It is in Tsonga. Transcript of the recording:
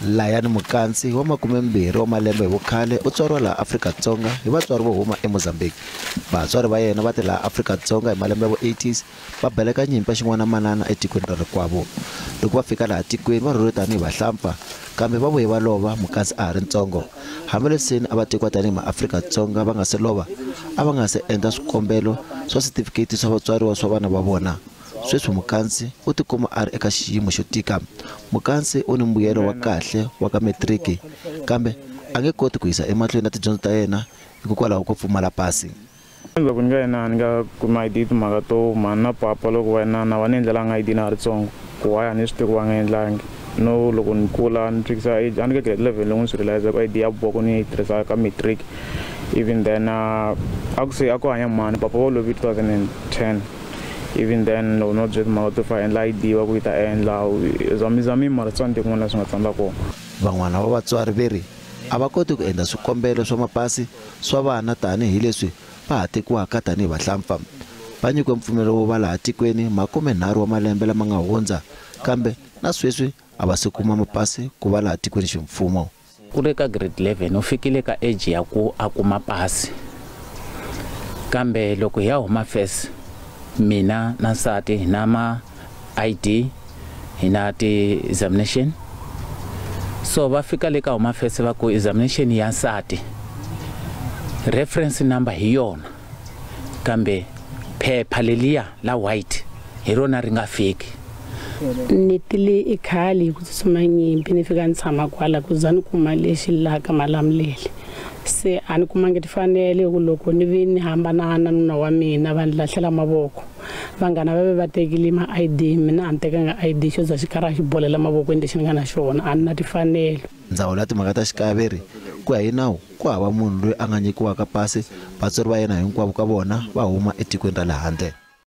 Layani Mukansi wa 20 wa malembe hi vukhale u tswariwa laha Afrika Dzonga hi vatswari vo huma eMsambiki. Vatswari va yena va ti laha Afrika Dzonga hi malembe vo 80s va beleka nyimpa xin'wana manana etikweni ra rikwavo. Loko va fika laha tikweni va rhurhe tanihi vahlampfa kambe va vuye va lova Mukansi a ha ri ntsongo. Hambileswi a va tekiwa tanihi maAfrika Dzonga va nga se lova a va nga se endla swikombelo swa switifikheti swa vatswariwa swa vana va vona. Sweswi Mukansi u tikuma a ri eka xiyimo xo tika. Mukansi u ni mbuyelo wa kahle wa ka matriki kambe a nge koti ku yisa emahlweni na tidyondzo ta yena hikokwalaho ko pfumala pasi. Loko ni nga kuma ID timhaka to mani na papa loko wena na va ni endlelanga ID na ha ri ntsongo ku waya ni swi tivi ku va nga endlangi. No loko ni kula ni fikisa age a ni ka grade 11 loko ni swi realize ku ID ya boko ni yi tirhisa ka matric. Even then a ku se a ku hanya mani papa wa lovi 2010. Even then no not just mouth to find like ID wa ku ta endla zami mara tsande kun'wana swi nga tsandza kona. Van'wana va vatswari veri a va koti ku endla swikombelo swa mapasi swa vana tanihi leswi va ha tekiwaka tanihi vahlampfa. Va nyikiwe mpfumelelo wo va laha tikweni 30 wa malembe lama nga hundza kambe na sweswi a va se kuma mapasi ku va laha tikweni ximfumo. Ku le ka grade 11 u fikile ka age ya ku a kuma pasi kambe loko ya huma first mina na nsati na ma ID hina ti examination so va fika le ka huma first va ku examination ya nsati reference number hi yona kambe phepha leliya la white hi rona ri nga fiki. Ni tile ikhali ku tsutsuma nyimpi ni fika ni tshama kwala ku za ni kuma lexi laha ka Malamulele. Se a ni kumangi timfanelo ku loko ni vi ni hambana na nuna wa mina va ni lahlela mavoko. Vanghana va ve va tekile ma ID mina a ni tekanga ID xo za xikara xi bolela mavoko lexi ni nga na xona a ni na timfanelo. Ndzawulo ya timhaka ta xikaveri ku ya hi nawu ku hava munhu loyi a nga nyikiwaka pasi vatswari va yena hinkwavo ka vona va huma etikweni ra le handle.